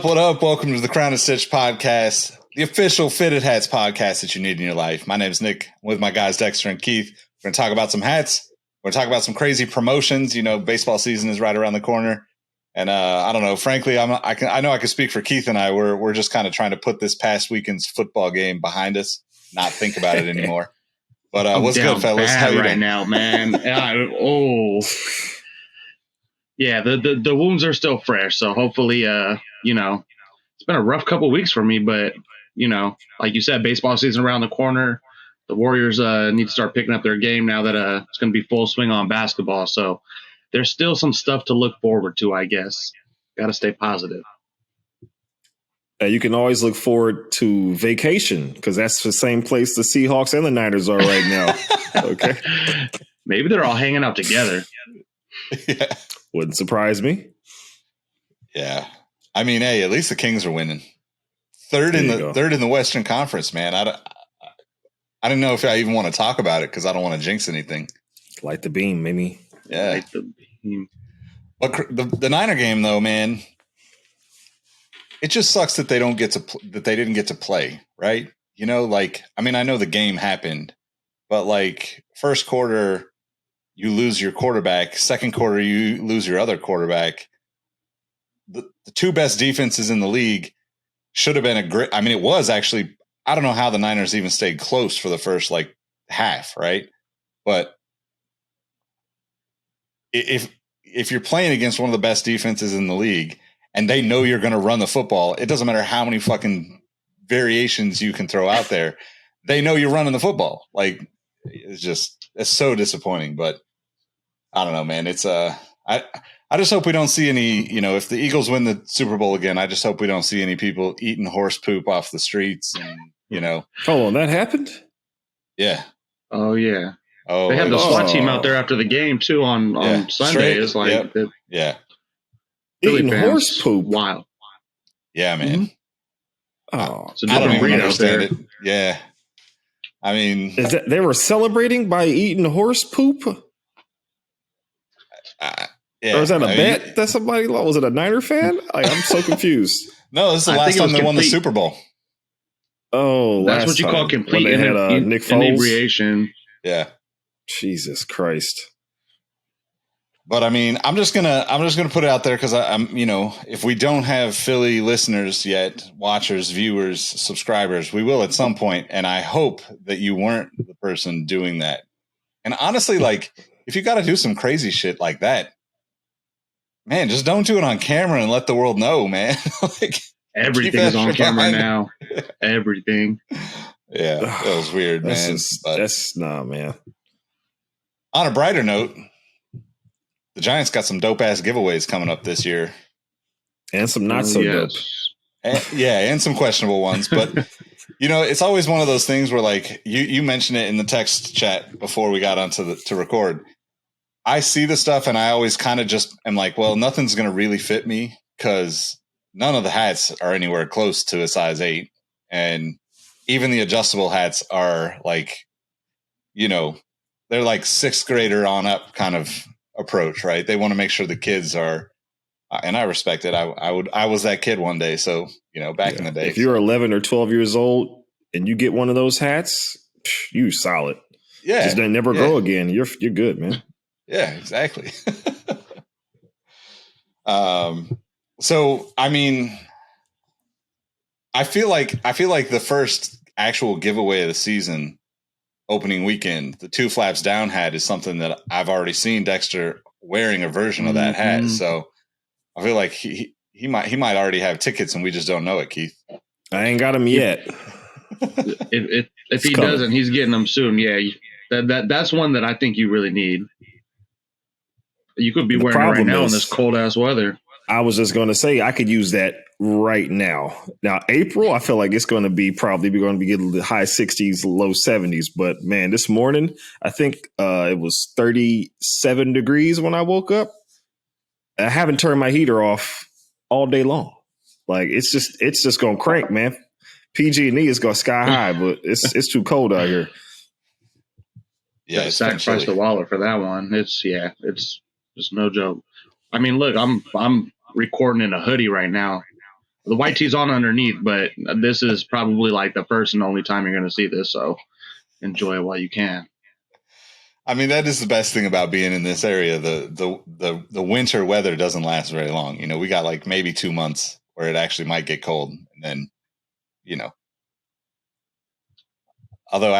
What up? Welcome to the Crown and Stitch podcast, the official Fitted Hats podcast that you need in your life. My name is Nick. I'm with my guys Dexter and Keith. We're going to talk about some hats. We're going to talk about some crazy promotions. You know, baseball season is right around the corner. And I don't know. Frankly, I know I can speak for Keith and I. We're just kind of trying to put this past weekend's football game behind us, not think about it anymore. But what's good, fellas? How you doing now, man? Yeah, the wounds are still fresh, so hopefully, it's been a rough couple of weeks for me, but like you said, baseball season around the corner. The Warriors need to start picking up their game now that it's going to be full swing on basketball. So there's still some stuff to look forward to, I guess. Got to stay positive. You can always look forward to vacation because that's the same place the Seahawks and the Niners are right now. Okay, maybe they're all hanging out together. Yeah. Wouldn't surprise me. Yeah. I mean, hey, at least the Kings are winning. Third in the Western Conference, man. I didn't know if I even want to talk about it because I don't want to jinx anything. Light the beam, maybe. Yeah. Light the beam. But the Niner game, though, man, it just sucks that they didn't get to play, right? You know, like, I mean, I know the game happened, but like first quarter, you lose your quarterback. Second quarter, you lose your other quarterback. The two best defenses in the league should have been a great. I mean, it was actually. I don't know how the Niners even stayed close for the first like half, right? But if you're playing against one of the best defenses in the league and they know you're going to run the football, it doesn't matter how many fucking variations you can throw out there. They know you're running the football. Like it's so disappointing, but I don't know, man. It's I just hope we don't see any, if the Eagles win the Super Bowl again, I just hope we don't see any people eating horse poop off the streets and, Oh, that happened? Yeah. Oh, yeah. Oh, they had the SWAT team out there after the game, too, on Sunday. It's like, yeah. Eating horse poop. Wow. Yeah, man. Mm-hmm. Oh, so I don't even understand it. Yeah. I mean, they were celebrating by eating horse poop? Yeah. Or is that a bet that somebody lost? Was it a Niner fan? I'm so confused. No, this is the last time they won the Super Bowl. Oh, that's what you call complete Nick Foles? Inebriation. Yeah. Jesus Christ. But I mean, I'm just gonna put it out there because I'm if we don't have Philly listeners yet, watchers, viewers, subscribers, we will at some point, and I hope that you weren't the person doing that. And honestly, like if you got to do some crazy shit like that, man, just don't do it on camera and let the world know, man. Like everything is on camera now. Everything. Yeah, that was weird, man. Man. On a brighter note, the Giants got some dope ass giveaways coming up this year, and some not so dope. And some questionable ones. But it's always one of those things where, like you mentioned it in the text chat before we got onto to record. I see the stuff and I always kind of just am like, well, nothing's going to really fit me because none of the hats are anywhere close to a size 8. And even the adjustable hats are like, they're like 6th grader on up kind of approach, right? They want to make sure the kids are, and I respect it. I was that kid one day. So, back in the day. If you're 11 or 12 years old and you get one of those hats, you solid. Yeah. Just they never grow again. You're good, man. Yeah, exactly. So, I mean, I feel like the first actual giveaway of the season, opening weekend, the 2 flaps down hat is something that I've already seen Dexter wearing a version of that hat. So I feel like he might already have tickets and we just don't know it, Keith. I ain't got them yet. If he doesn't, he's getting them soon. Yeah, that's one that I think you really need. You could be wearing it right now in this cold ass weather. I was just going to say I could use that right now. Now, April, I feel like it's going to be getting the high 60s, low 70s. But man, this morning, I think it was 37 degrees when I woke up. I haven't turned my heater off all day long. Like it's just going to crank, man. PG&E is going sky high, but it's too cold out here. Yeah, sacrifice the wallet for that one. It's just no joke. I mean, look, I'm recording in a hoodie right now. The white tee's on underneath, but this is probably like the first and only time you're going to see this. So enjoy it while you can. I mean, that is the best thing about being in this area. The winter weather doesn't last very long. You know, we got like maybe 2 months where it actually might get cold, and then, you know. Although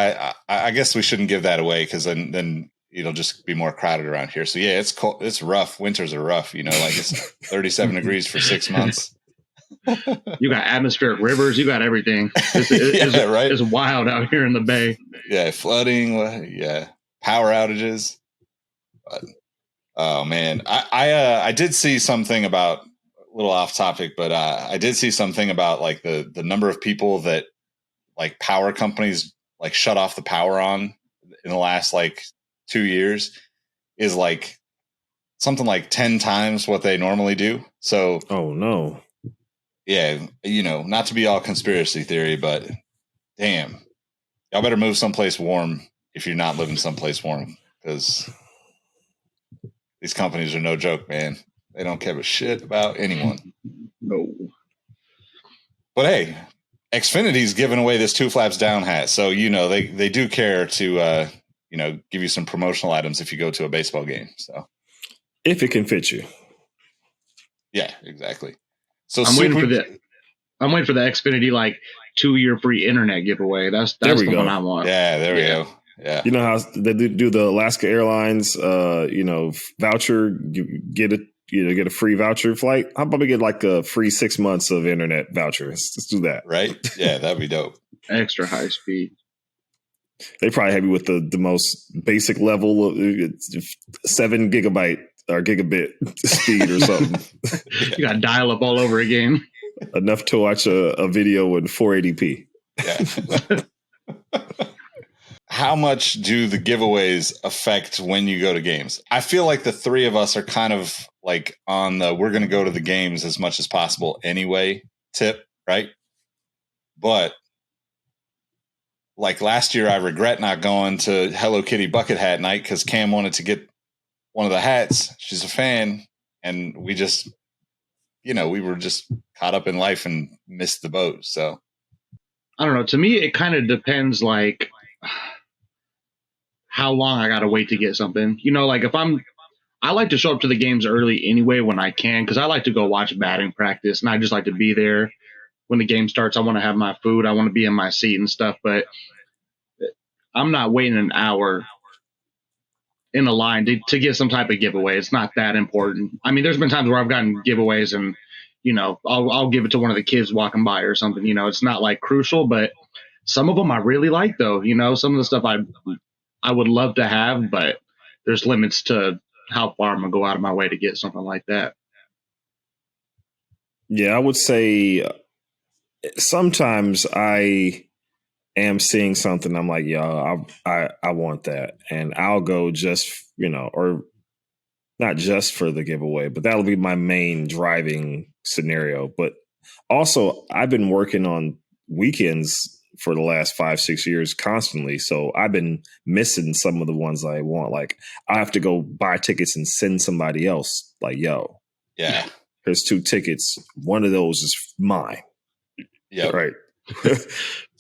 I guess we shouldn't give that away, because then it'll just be more crowded around here. So yeah, it's cold. It's rough. Winters are rough. You know, like it's 37 degrees for 6 months. You got atmospheric rivers. You got everything. Right. It's wild out here in the Bay. Yeah, flooding. Yeah, power outages. But, oh man, I did see something about, a little off topic, but I did see something about like the number of people that like power companies like shut off the power on in the last like 2 years is like something like 10 times what they normally do. So, oh no. Yeah, you know, not to be all conspiracy theory, but damn, y'all better move someplace warm if you're not living someplace warm, because these companies are no joke, man. They don't give a shit about anyone. No. But hey, Xfinity's giving away this 2 flaps down hat, so you know they do care to you know, give you some promotional items if you go to a baseball game. So if it can fit you, yeah, exactly. So I'm waiting for the Xfinity like 2-year free internet giveaway. That's the one I want. Yeah, there we go. Yeah. You know how they do the Alaska Airlines you know, voucher, you get a free voucher flight. How about we get like a free 6 months of internet voucher? Let's do that. Right? Yeah, that'd be dope. Extra high speed. They probably have you with the most basic level of 7 gigabyte or gigabit speed or something. You got dial up all over again. Enough to watch a video in 480p. Yeah. How much do the giveaways affect when you go to games? I feel like the three of us are kind of like on the we're going to go to the games as much as possible anyway tip, right? But like last year, I regret not going to Hello Kitty bucket hat night because Cam wanted to get one of the hats. She's a fan, and we just, you know, we were just caught up in life and missed the boat. So I don't know. To me, it kind of depends, like how long I gotta wait to get something. You know, like I like to show up to the games early anyway when I can, because I like to go watch batting practice, and I just like to be there when the game starts. I want to have my food. I want to be in my seat and stuff, but I'm not waiting an hour in a line to get some type of giveaway. It's not that important. I mean, there's been times where I've gotten giveaways and, you know, I'll give it to one of the kids walking by or something. You know, it's not like crucial, but some of them I really like, though. You know, some of the stuff I would love to have, but there's limits to how far I'm gonna go out of my way to get something like that. Yeah, I would say sometimes I am seeing something, I'm like, yo, I want that, and I'll go just, you know, or not just for the giveaway, but that'll be my main driving scenario. But also, I've been working on weekends for the last 5-6 years constantly, so I've been missing some of the ones I want. Like, I have to go buy tickets and send somebody else, like, yo, yeah, here's 2 tickets, one of those is mine. Yeah, right.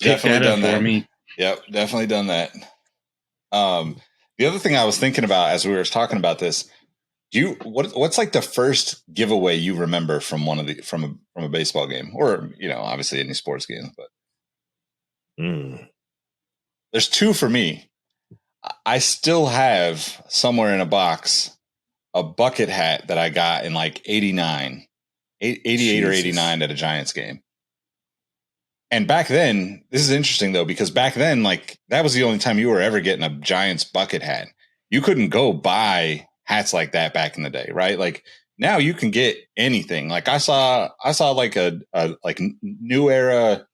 Definitely done that for me. Yep, definitely done that. The other thing I was thinking about as we were talking about this, what's like the first giveaway you remember from from a baseball game, or, you know, obviously any sports game, but there's 2 for me. I still have somewhere in a box a bucket hat that I got in like 88 Jesus. Or 89 at a Giants game. And back then, this is interesting though, because back then, like, that was the only time you were ever getting a Giants bucket hat. You couldn't go buy hats like that back in the day, right? Like, now you can get anything. Like, I saw like a like new era,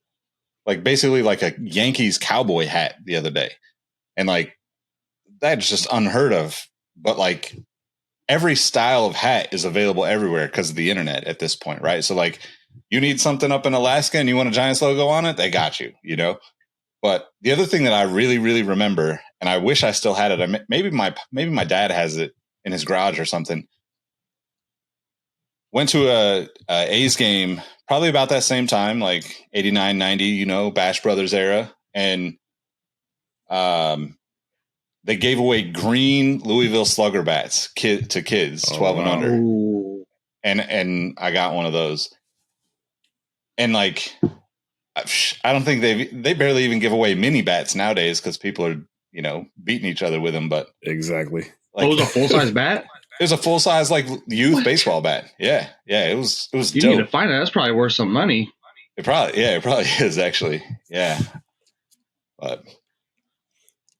like basically like a Yankees cowboy hat the other day. And like, that's just unheard of. But like, every style of hat is available everywhere because of the internet at this point, right? So like, you need something up in Alaska and you want a Giants logo on it, they got you, you know? But the other thing that I really, really remember, and I wish I still had it, maybe my dad has it in his garage or something. went to a A's game probably about that same time, like 89, 90, Bash Brothers era. And they gave away green Louisville Slugger bats to kids 12 and under. Ooh. And I got one of those. And like, I don't think they barely even give away mini bats nowadays because people are, beating each other with them. But exactly. Like, it was a full-size bat? It was a full-size like youth baseball bat. Yeah. It was you dope. Need to find it. That's probably worth some money. It probably is actually. Yeah. But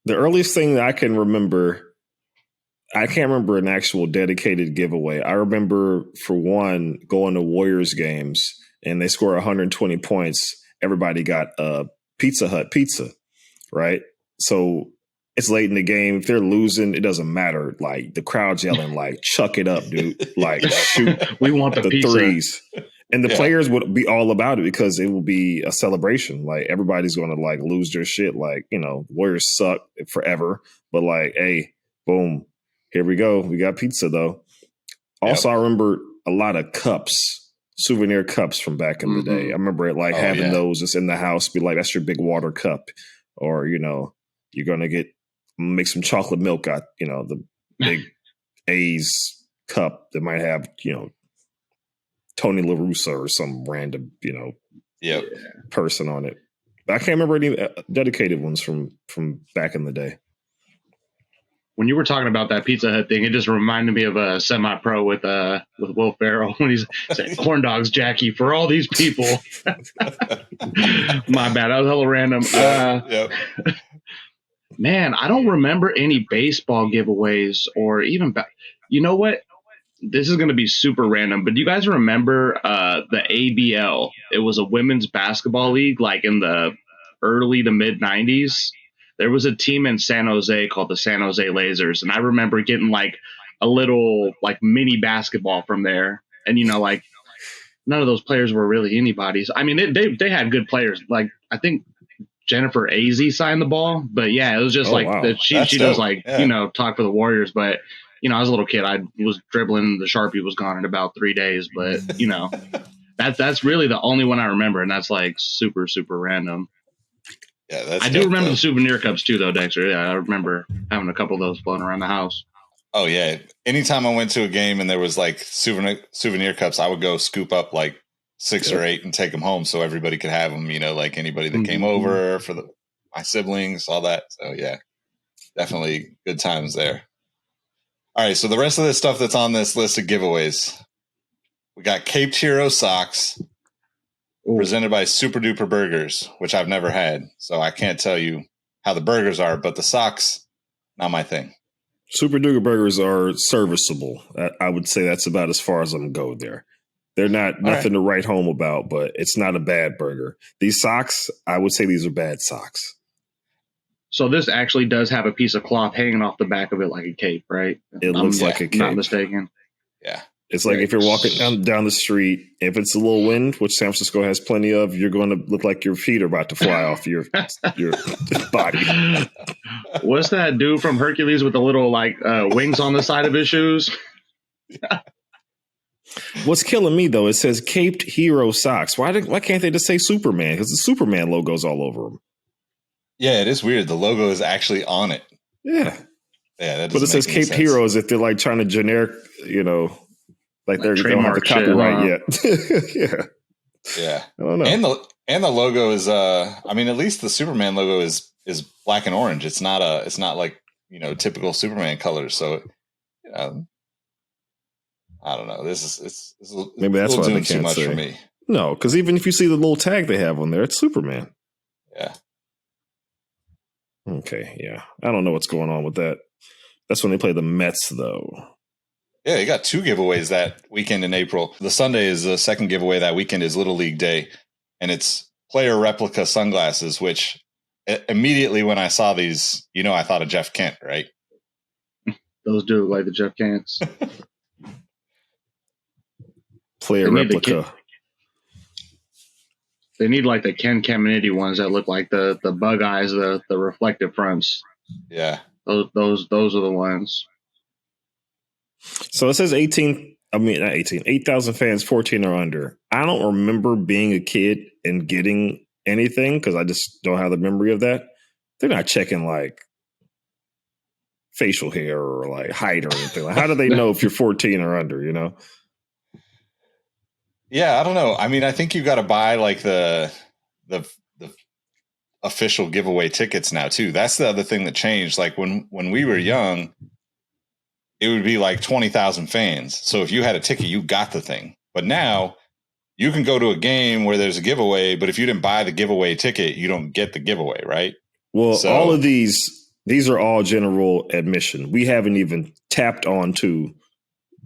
the earliest thing that I can remember, I can't remember an actual dedicated giveaway. I remember, for one, going to Warriors games and they score 120 points. Everybody got a Pizza Hut pizza, right? So it's late in the game. If they're losing, it doesn't matter. Like, the crowd's yelling, like, chuck it up, dude. Like, shoot. We want the pizza. Threes. And the players would be all about it because it will be a celebration. Like, everybody's going to, like, lose their shit. Like, Warriors suck forever. But, like, hey, boom, here we go. We got pizza, though. Also, I remember a lot of cups, souvenir cups from back in the day. I remember it, like, having those just in the house, be like, that's your big water cup. Or, you're going to make some chocolate milk out, the big A's cup that might have, Tony La Russa or some random, person on it. But I can't remember any dedicated ones from back in the day. When you were talking about that Pizza Hut thing, it just reminded me of a semi-pro with Will Ferrell when he's saying corn dogs, Jackie, for all these people. My bad, that was hella random. Man, I don't remember any baseball giveaways or even you know what? This is going to be super random, but do you guys remember the ABL? It was a women's basketball league, like in the early to mid 90s. There was a team in San Jose called the San Jose Lasers, and I remember getting like a little like mini basketball from there. And like none of those players were really anybody's. I mean, they had good players. Like, I think Jennifer Azzi signed the ball, but yeah, it was just she does like talk for the Warriors, but. I was a little kid. I was dribbling. The Sharpie was gone in about 3 days. But, that's really the only one I remember. And that's like super, super random. Yeah, I do remember the souvenir cups too, though, Dexter. Yeah, I remember having a couple of those floating around the house. Oh, yeah. Anytime I went to a game and there was like souvenir cups, I would go scoop up like 6 or 8 and take them home so everybody could have them, like anybody that came over for my siblings, all that. So, yeah, definitely good times there. All right, so the rest of this stuff that's on this list of giveaways, we got Caped Hero socks presented by Super Duper Burgers, which I've never had, so I can't tell you how the burgers are, but the socks, not my thing. Super Duper Burgers are serviceable. I would say that's about as far as I'm going go there. They're nothing to write home about, but it's not a bad burger. These socks, I would say these are bad socks. So this actually does have a piece of cloth hanging off the back of it like a cape, right? It looks like a cape. Not mistaken. Yeah. It's like if you're walking down the street, if it's a little wind, which San Francisco has plenty of, you're going to look like your feet are about to fly off your body. What's that dude from Hercules with the little wings on the side of his shoes? What's killing me, though, it says Caped Hero socks. Why can't they just say Superman? Because the Superman logo's all over them. Yeah, it is weird. The logo is actually on it. Yeah. Yeah, but it says Caped Hero as if they're like trying to generic, like they don't have the copyright yet. Yeah. I don't know. And the logo is at least the Superman logo is black and orange. It's not like, typical Superman colors. So I don't know. It's maybe that's why doing they can't too much say. For me. No, because even if you see the little tag they have on there, it's Superman. Yeah. Okay, yeah. I don't know what's going on with that. That's when they play the Mets, though. Yeah, you got 2 giveaways that weekend in April. The Sunday is the second giveaway that weekend is Little League Day, and it's player replica sunglasses, which immediately when I saw these, I thought of Jeff Kent, right? Those do look like the Jeff Kents. Player replica. They need like the Ken Caminiti ones that look like the bug eyes, the reflective fronts. Yeah. Those are the ones. So it says 18 I mean, not 18, 8,000 fans, 14 or under. I don't remember being a kid and getting anything because I just don't have the memory of that. They're not checking like facial hair or like height or anything. Like, how do they know if you're 14 or under, you know? Yeah, I don't know. I mean, I think you got to buy like the official giveaway tickets now too. That's the other thing that changed. Like when we were young, it would be like 20,000 fans. So if you had a ticket, you got the thing. But now you can go to a game where there's a giveaway, but if you didn't buy the giveaway ticket, you don't get the giveaway, right? Well, all of these are all general admission. We haven't even tapped onto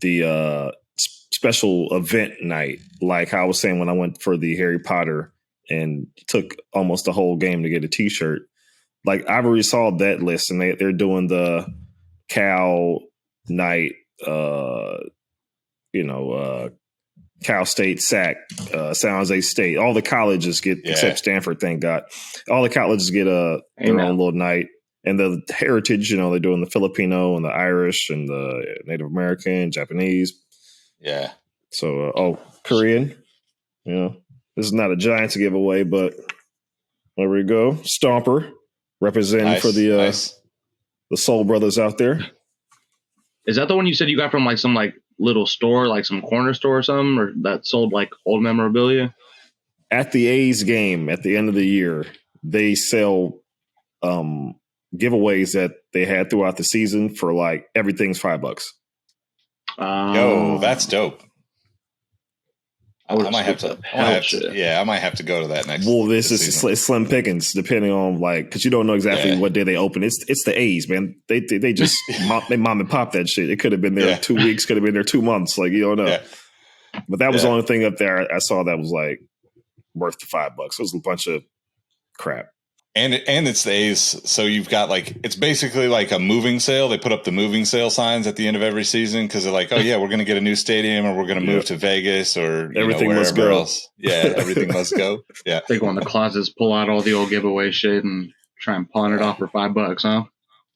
the special event night. Like I was saying when I went for the Harry Potter and took almost the whole game to get a t-shirt. Like I already saw that list and they're doing the Cal night, Cal State, SAC, San Jose State. All the colleges get, except Stanford, thank God. All the colleges get their own little night. And the heritage, they're doing the Filipino and the Irish and the Native American, Japanese. Yeah. So, Korean. This is not a Giants giveaway, but there we go. Stomper representing for the Soul Brothers out there. Is that the one you said you got from like some like little store, like some corner store or something, or that sold like old memorabilia? At the A's game at the end of the year, they sell giveaways that they had throughout the season for like everything's $5. Yo, that's dope. I might have to go to that next. Well, this is slim pickings, depending on because you don't know exactly what day they open. It's the A's, man. They just they mom and pop that shit. It could have been there 2 weeks, could have been there 2 months. Like you don't know. Yeah. But that was the only thing up there I saw that was like worth the $5. It was a bunch of crap. And it's the A's, so you've got it's basically like a moving sale. They put up the moving sale signs at the end of every season because they're like, oh yeah, we're going to get a new stadium or we're going to move to Vegas or everything must go. Else. Yeah, everything must go. Yeah, they go in the closets, pull out all the old giveaway shit, and try and pawn it off for $5, huh?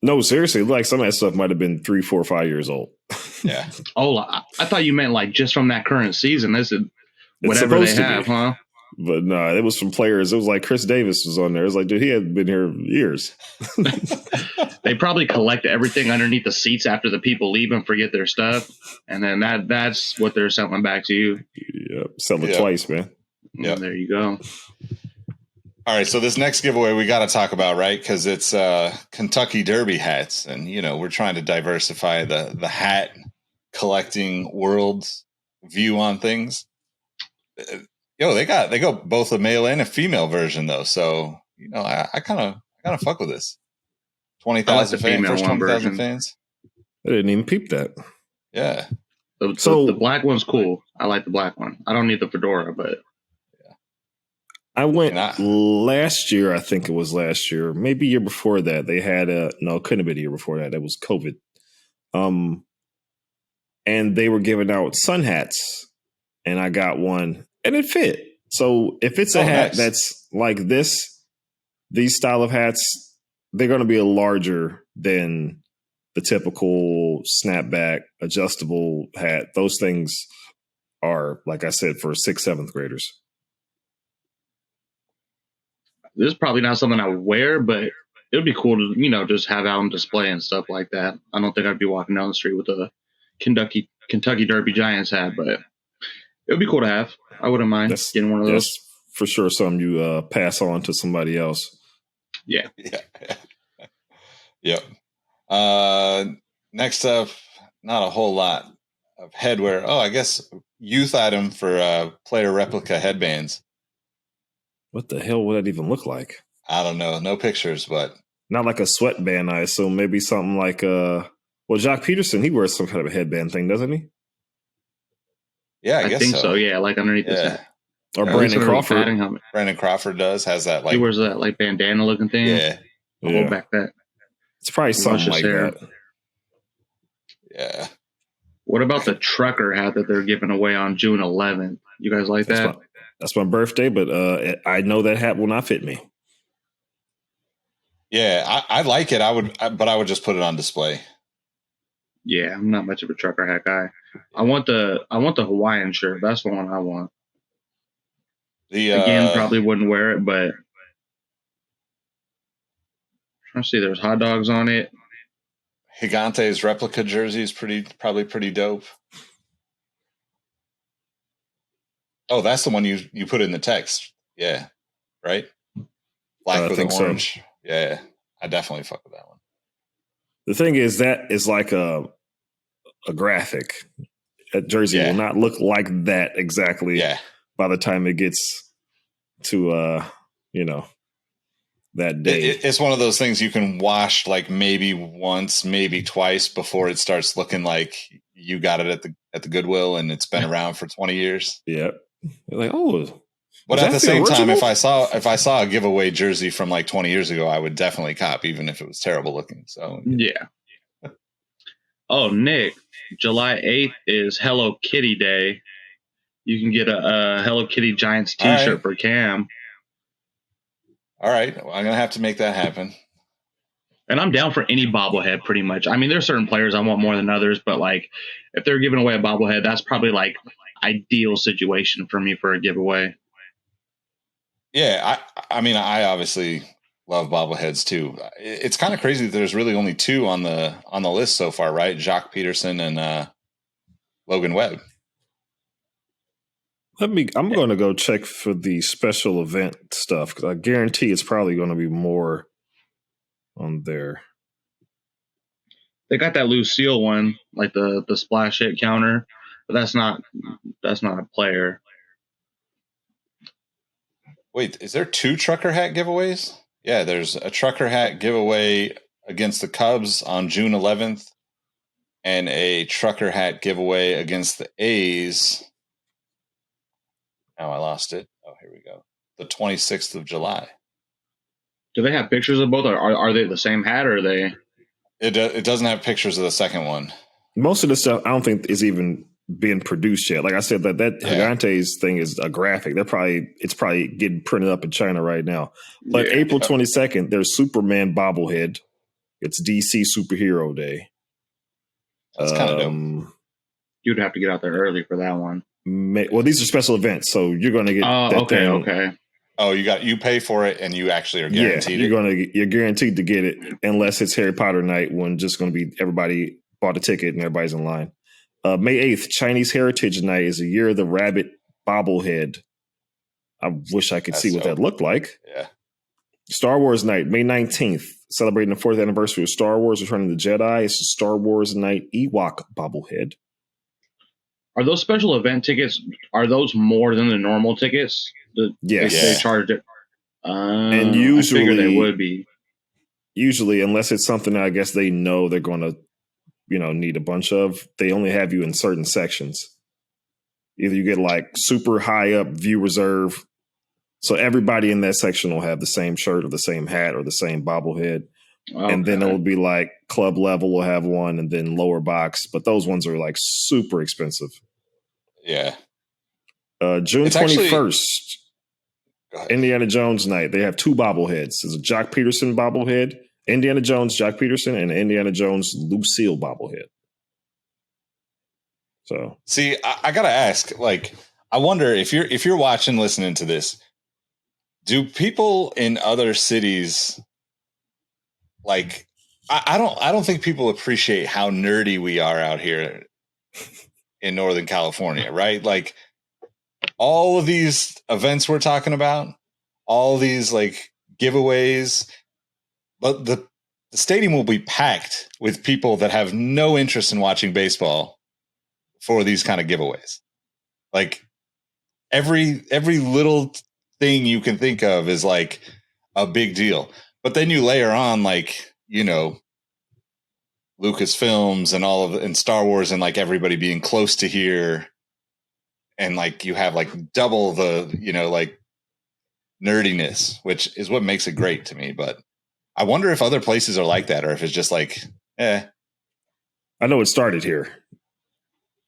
No, seriously, like some of that stuff might have been 3, 4, 5 years old. Yeah. Oh, I thought you meant like just from that current season. This is whatever they have, huh? But no, it was from players. It was like Chris Davis was on there. It was like, dude, he had been here years. They probably collect everything underneath the seats after the people leave and forget their stuff. And then that's what they're selling back to you. Yep. Sell it twice, man. Yeah. There you go. All right. So this next giveaway we got to talk about, right? Because it's Kentucky Derby hats. And, we're trying to diversify the hat collecting world's view on things. They go both a male and a female version though, so I kind of fuck with this. 20,000 fans, first 20,000 fans. I didn't even peep that. Yeah. So the black one's cool. I like the black one. I don't need the fedora, but I went last year. I think it was last year, maybe year before that. They had it couldn't have been a year before that. It was COVID. And they were giving out sun hats, and I got one. And it fit. So if it's a hat that's like these style of hats, they're going to be larger than the typical snapback adjustable hat. Those things are, like I said, for 6th, 7th graders. This is probably not something I would wear, but it would be cool to, just have out on display and stuff like that. I don't think I'd be walking down the street with a Kentucky Derby Giants hat, but it would be cool to have. I wouldn't mind getting one of those. That's for sure something you pass on to somebody else. Yeah. Yep. Next up, not a whole lot of headwear. Oh, I guess youth item for player replica headbands. What the hell would that even look like? I don't know. No pictures, but not like a sweatband, I assume. Maybe something like Jock Peterson, he wears some kind of a headband thing, doesn't he? Yeah, I think so. Yeah, like underneath his hat. Or Brandon Crawford. Brandon Crawford has that. He wears that like bandana looking thing. Yeah. Hold back that. It's probably something like that. Yeah. What about the trucker hat that they're giving away on June 11th? You guys like that? That's my birthday, but I know that hat will not fit me. Yeah, I like it. But I would just put it on display. Yeah, I'm not much of a trucker hat guy. I want the Hawaiian shirt. That's the one I want. The Again, probably wouldn't wear it, but I see there's hot dogs on it. Gigante's replica jersey is probably pretty dope. Oh, that's the one you put in the text. Yeah, right. Black with orange. So. Yeah, I definitely fuck with that one. The thing is, that is like a graphic. That jersey will not look like that exactly by the time it gets to that day. It's one of those things you can wash like maybe once, maybe twice before it starts looking like you got it at the Goodwill and it's been around for 20 years. Yep. You're like, oh. But at the same time, if I saw a giveaway jersey from like 20 years ago, I would definitely cop, even if it was terrible looking. So yeah. Oh, Nick, July 8th is Hello Kitty Day. You can get a Hello Kitty Giants t-shirt for Cam. All right. Well, I'm going to have to make that happen. And I'm down for any bobblehead pretty much. I mean, there's certain players I want more than others, but like if they're giving away a bobblehead, that's probably like ideal situation for me for a giveaway. Yeah. I mean, I obviously love bobbleheads too. It's kind of crazy that there's really only two on the list so far, right? Jock Peterson and Logan Webb. I'm going to go check for the special event stuff because I guarantee it's probably going to be more on there. They got that Lucille one, like the splash hit counter, but that's not a player. Wait, is there two trucker hat giveaways? Yeah, there's a trucker hat giveaway against the Cubs on June 11th and a trucker hat giveaway against the A's. Now I lost it. Oh, here we go. The 26th of July. Do they have pictures of both? Or are they the same hat or are they? It doesn't have pictures of the second one. Most of the stuff I don't think is even being produced yet. Like I said, that Gigante's thing is a graphic. It's probably getting printed up in China right now. But April 22nd, there's Superman bobblehead. It's DC Superhero Day. That's kind of dope. You'd have to get out there early for that one. Well, these are special events, so you're going to get. Okay. Oh, you pay for it, and you actually are guaranteed. You're guaranteed to get it, unless it's Harry Potter night, when just going to be everybody bought a ticket and everybody's in line. May 8th, Chinese Heritage Night is a Year of the Rabbit bobblehead. I wish I could see what that looked like. Yeah. Star Wars Night, May 19th, celebrating the 4th anniversary of Star Wars: Return of the Jedi. It's a Star Wars Night Ewok bobblehead. Are those special event tickets, are those more than the normal tickets? Yes. They charged it. And usually I figure they would be. Usually, unless it's something that I guess they know they're going to, need a bunch of, they only have you in certain sections. Either you get like super high up view reserve. So everybody in that section will have the same shirt or the same hat or the same bobblehead. Okay. And then it will be like club level will have one, and then lower box. But those ones are like super expensive. Yeah. June 21st, Indiana Jones night. They have two bobbleheads. There's a Jock Peterson bobblehead, Indiana Jones, Jock Peterson, and an Indiana Jones Lucille bobblehead. So, see, I gotta ask. Like, I wonder if you're watching, listening to this, do people in other cities like? I don't think people appreciate how nerdy we are out here in Northern California, right? Like, all of these events we're talking about, all these like giveaways, but the stadium will be packed with people that have no interest in watching baseball for these kind of giveaways. Like every little thing you can think of is like a big deal. But then you layer on like, Lucasfilms and Star Wars and like everybody being close to here. And like you have like double the, like nerdiness, which is what makes it great to me. But I wonder if other places are like that, or if it's just like, I know it started here.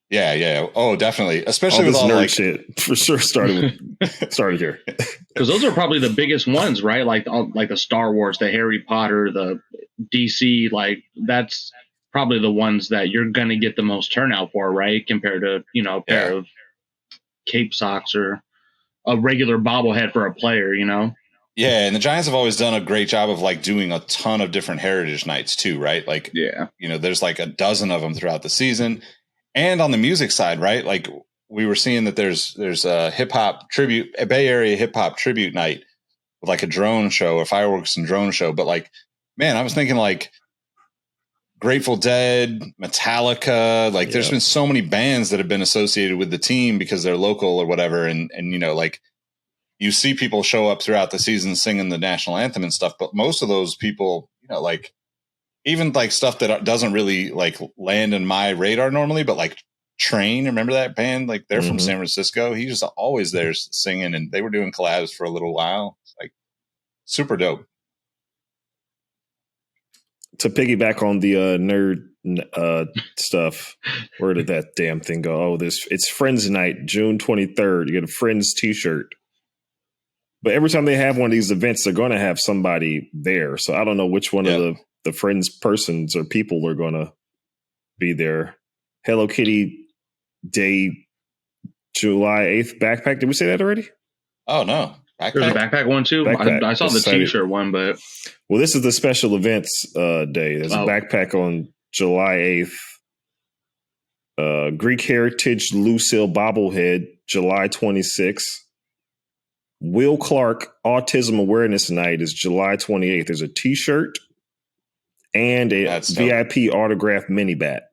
Yeah. Oh, definitely. Especially all with all nerd like shit for sure started here. Because those are probably the biggest ones, right? Like the Star Wars, the Harry Potter, the DC, like that's probably the ones that you're going to get the most turnout for, right? Compared to, a pair of Cape socks or a regular bobblehead for a player, Yeah, and the Giants have always done a great job of like doing a ton of different heritage nights too, right? Like, there's like a dozen of them throughout the season. And on the music side, right? Like we were seeing that there's a hip hop tribute, a Bay Area hip hop tribute night with like a drone show, a fireworks and drone show. But like, man, I was thinking like Grateful Dead, Metallica, like there's been so many bands that have been associated with the team because they're local or whatever. And like you see people show up throughout the season singing the national anthem and stuff. But most of those people, like even like stuff that doesn't really like land in my radar normally, but like Train, remember that band? Like they're from San Francisco. He's just always there singing, and they were doing collabs for a little while. It's like super dope. To piggyback on the nerd stuff, where did that damn thing go? Oh, it's Friends Night, June 23rd. You get a Friends t-shirt. But every time they have one of these events, they're going to have somebody there. So I don't know which one of the Friends persons or people are going to be there. Hello Kitty Day, July 8th backpack. Did we say that already? Oh, no. There's a backpack one too. I saw the t-shirt one, but well, this is the special events day. There's a backpack on July 8th. Greek Heritage Lucille bobblehead, July 26th. Will Clark Autism Awareness Night is July 28th. There's a t-shirt and a VIP autographed mini bat.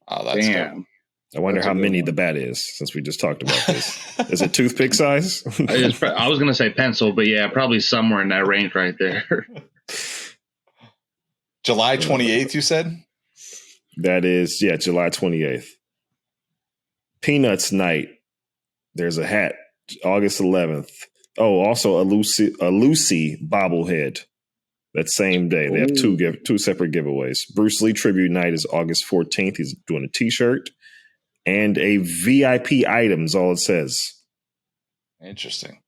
Oh, that's dope. I wonder how many the bat is, since we just talked about this. Is it toothpick size? I was going to say pencil, but yeah, probably somewhere in that range right there. July 28th, you said? That is, July 28th. Peanuts Night. There's a hat, August 11th. Oh, also a Lucy bobblehead. That same day. They have two separate giveaways. Bruce Lee Tribute Night is August 14th. He's doing a t-shirt. And a VIP item is all it says. Interesting.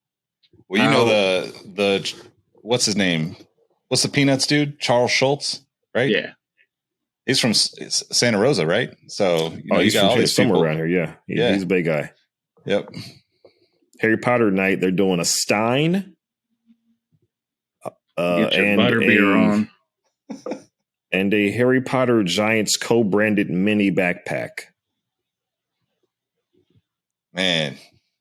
Well, the what's his name? What's the Peanuts dude? Charles Schultz, right? Yeah. He's from Santa Rosa, right? So he's got all these somewhere people around here. Yeah. He's a big guy. Yep. Harry Potter night. They're doing a Stein. Get your butterbeer on. And a Harry Potter Giants co-branded mini backpack. Man.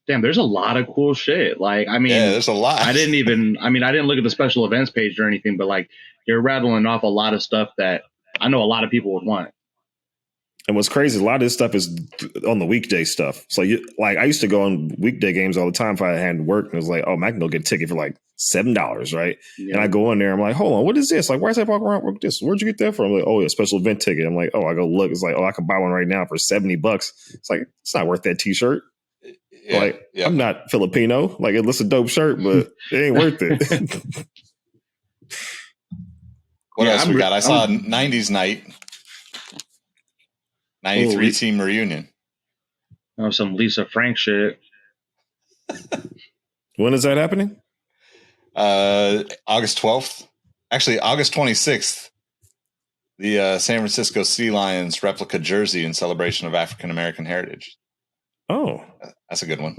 Damn, there's a lot of cool shit. Like, I mean, there's a lot. I didn't look at the special events page or anything, but like you're rattling off a lot of stuff that I know a lot of people would want. And what's crazy, a lot of this stuff is on the weekday stuff. So I used to go on weekday games all the time if I had to work, and it was like, oh, I can go get a ticket for like $7, right? Yeah. And I go in there, I'm like, hold on, what is this? Like, why is that walking around with this? Where'd you get that from? I'm like, oh, a special event ticket. I'm like, oh, I go look. It's like, oh, I can buy one right now for $70. It's like, it's not worth that t-shirt. I'm not Filipino. Like, it's a dope shirt, but it ain't worth it. What else we got? I saw 90s night. 93 team reunion. Oh, some Lisa Frank shit. When is that happening? August 12th. Actually, August 26th. The San Francisco Sea Lions replica jersey in celebration of African American heritage. Oh. That's a good one.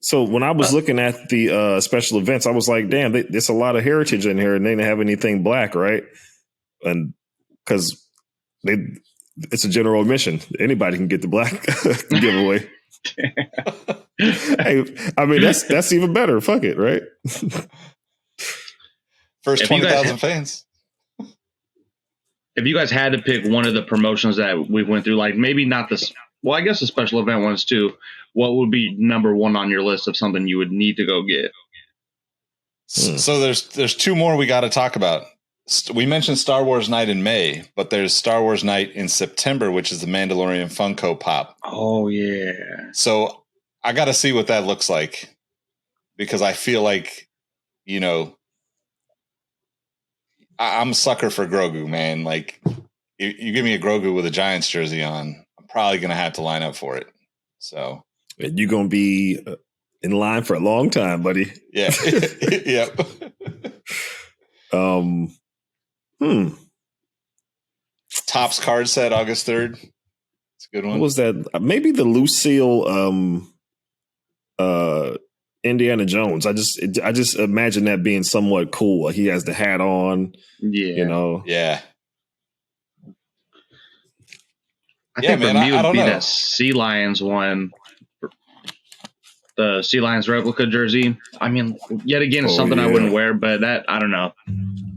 So when I was looking at the special events, I was like, damn, there's a lot of heritage in here, and they didn't have anything black, right? And because it's a general admission. Anybody can get the black giveaway. Hey, I mean, that's even better. Fuck it, right? First 20,000 fans. If you guys had to pick one of the promotions that we went through, like maybe not this, well, I guess the special event ones too, what would be number one on your list of something you would need to go get? So there's two more we got to talk about. We mentioned Star Wars Night in May, but there's Star Wars Night in September, which is the Mandalorian Funko Pop. Oh, yeah. So I got to see what that looks like, because I feel like, I'm a sucker for Grogu, man. Like, you give me a Grogu with a Giants jersey on, I'm probably going to have to line up for it. So you're going to be in line for a long time, buddy. Yeah. Yep. Topps card set, August 3rd. It's a good one. What was that? Maybe the Lucille Indiana Jones. I just imagine that being somewhat cool. He has the hat on. Yeah. You know. Yeah. I think for me it would be know. that Sea Lions one. The Sea Lions replica jersey. I mean, yet again, it's something I wouldn't wear, but that, I don't know.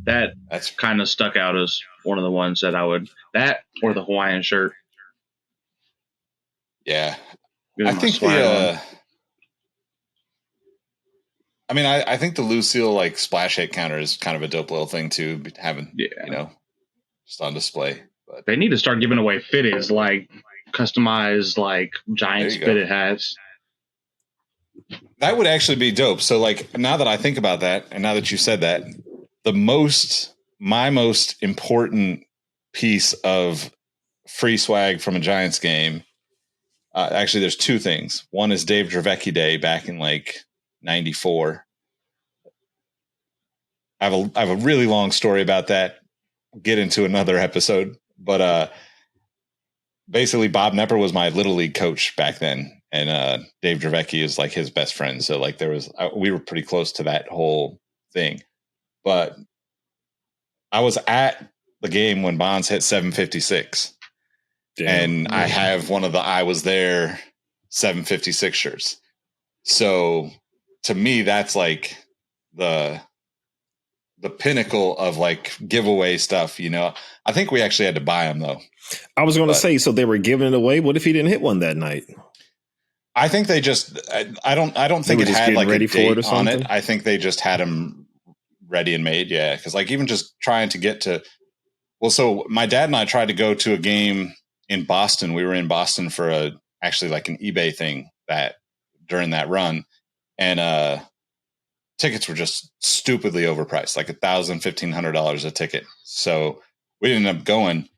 That's kind of stuck out as one of the ones that I would, that or the Hawaiian shirt. Yeah. I think I think the Lucille like splash hit counter is kind of a dope little thing too, having, just on display. But they need to start giving away fitteds, like customized, like Giants fitted hats. That would actually be dope. So like, now that I think about that, and now that you said that, my most important piece of free swag from a Giants game, actually there's two things. One is Dave Dravecky Day back in like 94. I have a really long story about that. Get into another episode, but basically Bob Nepper was my little league coach back then, and Dave Dravecky is like his best friend. So like we were pretty close to that whole thing. But I was at the game when Bonds hit 756. Damn. And I have one of the I was there 756 shirts. So to me, that's like the pinnacle of like giveaway stuff, I think we actually had to buy them though. I was going to say, so they were giving it away. What if he didn't hit one that night? I think they just, I don't think it had like a date on it. I think they just had them ready and made. Yeah. Cause like even just trying to get to, so my dad and I tried to go to a game in Boston. We were in Boston for actually like an eBay thing during that run. And, tickets were just stupidly overpriced, like $1,000, $1,500 a ticket. So we didn't end up going,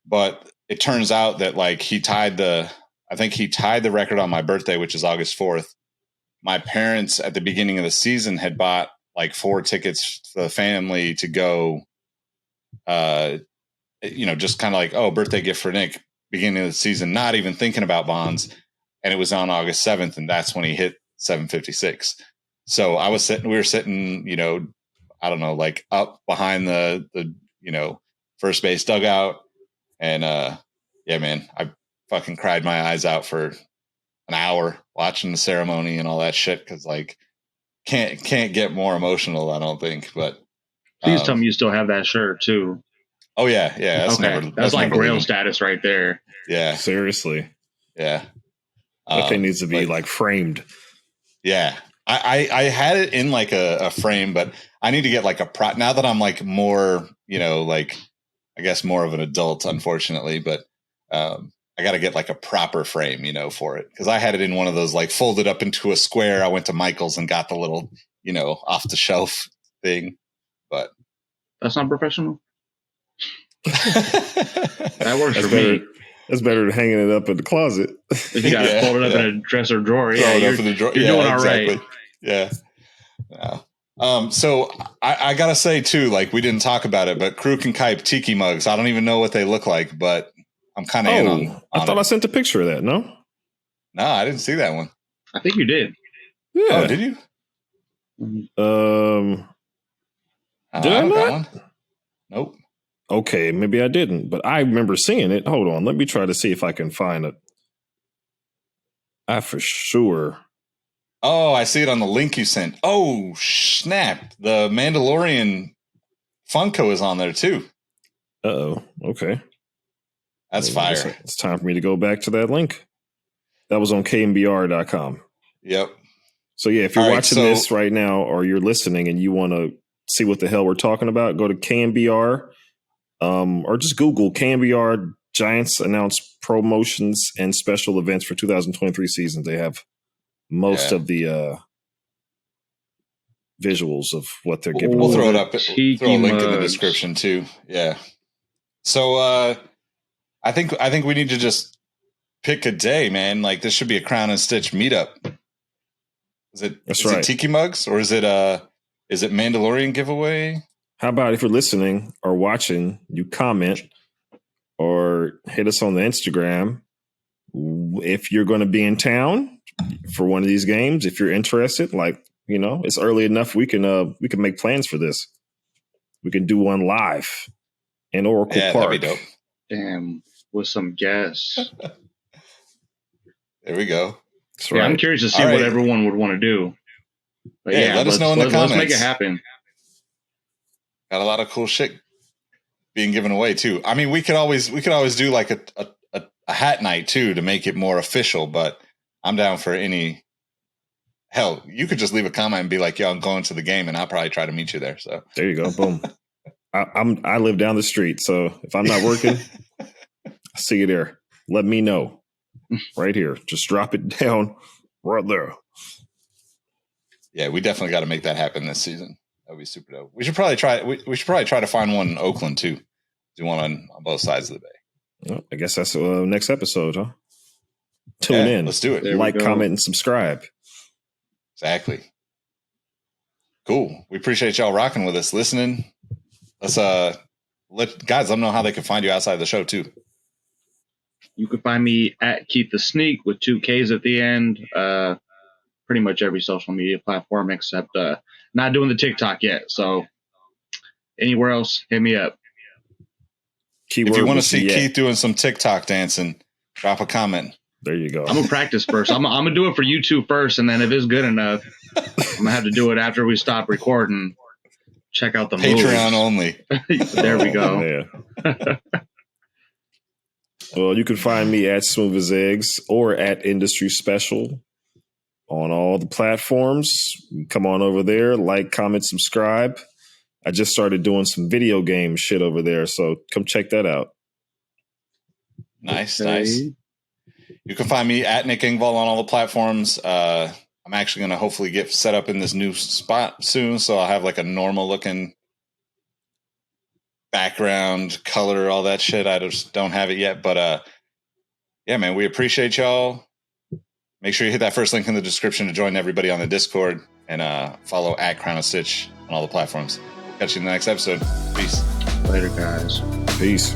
but it turns out that like he tied the record on my birthday, which is August 4th. My parents at the beginning of the season had bought like 4 tickets for the family to go, just kind of like, birthday gift for Nick, beginning of the season, not even thinking about Bonds. And it was on August 7th. And that's when he hit 756. So we were sitting, I don't know, like up behind the first base dugout. And, yeah, man, I fucking cried my eyes out for an hour watching the ceremony and all that shit. Cause like, can't get more emotional, I don't think, but. Please tell me you still have that shirt too. Oh yeah. Yeah. That's like Grail status right there. Yeah. Seriously. Yeah. That thing needs to be like framed. Yeah. I had it in like a frame, but I need to get like a prop now that I'm like more, like I guess more of an adult, unfortunately, but I got to get like a proper frame, for it. Cause I had it in one of those like folded up into a square. I went to Michael's and got the little, off the shelf thing, but that's not professional. That works for me. That's better than hanging it up in the closet. If you got to fold it up in a dresser drawer, you're doing all right. Yeah. So I gotta say too, like we didn't talk about it, but Kruk and Kipe tiki mugs. I don't even know what they look like, but I'm kind of in on I thought I sent a picture of that. No, I didn't see that one. I think you did. Yeah. Oh, did you? Did I not? One. Nope. Okay, maybe I didn't, but I remember seeing it. Hold on, let me try to see if I can find it. I for sure. Oh, I see it on the link you sent. Oh, snap. The Mandalorian Funko is on there too. Uh-oh. Okay. That's fire. It's time for me to go back to that link. That was on kmbr.com. Yep. So yeah, if you're watching this right now or you're listening and you want to see what the hell we're talking about, go to KMBR or just Google KMBR Giants announce promotions and special events for 2023 season. They have most of the visuals of what they're giving. We'll throw it up. Throw a link in the description too. Yeah. So I think we need to just pick a day, man. Like this should be a Crown and Stitch meetup. Is it Tiki mugs or is it Mandalorian giveaway? How about if you're listening or watching, you comment or hit us on the Instagram if you're going to be in town for one of these games. If you're interested, like, it's early enough, we can make plans for this. We can do one live in Oracle Park. That'd be dope. Damn, with some guests. There we go. That's Yeah, right. I'm curious to see what everyone would want to do. But let us know in the comments. Let's make it happen. Got a lot of cool shit being given away too. I mean, we could always do like a hat night too to make it more official. But I'm down for any. Hell, you could just leave a comment and be like, "Yo, I'm going to the game," and I'll probably try to meet you there. So there you go. Boom. I live down the street, so if I'm not working, I'll see you there. Let me know. Right here. Just drop it down right there. Yeah, we definitely got to make that happen this season. That'd be super dope. We should probably try. We should probably try to find one in Oakland too. Do one on both sides of the bay. Well, I guess that's next episode, huh? Tune in. Let's do it. Like, comment, and subscribe. Exactly. Cool. We appreciate y'all rocking with us, listening. Let's let them know how they can find you outside of the show too. You can find me at Keith the Sneak with 2 Ks at the end. Pretty much every social media platform except not doing the TikTok yet. So anywhere else, hit me up. Keyword if you want to see Keith doing some TikTok dancing, drop a comment. There you go. I'm gonna practice first. I'm gonna do it for YouTube first, and then if it's good enough, I'm gonna have to do it after we stop recording. Check out the Patreon only. There we go. Well, you can find me at Smooth as Eggs or at Industry Special on all the platforms. Come on over there, like, comment, subscribe. I just started doing some video game shit over there, so come check that out. Nice. You can find me at Nick Engvall on all the platforms. I'm actually going to hopefully get set up in this new spot soon, so I'll have like a normal looking background, color, all that shit. I just don't have it yet, but yeah, man, we appreciate y'all. Make sure you hit that first link in the description to join everybody on the Discord, and follow at Crown of Stitch on all the platforms. Catch you in the next episode. Peace. Later, guys. Peace.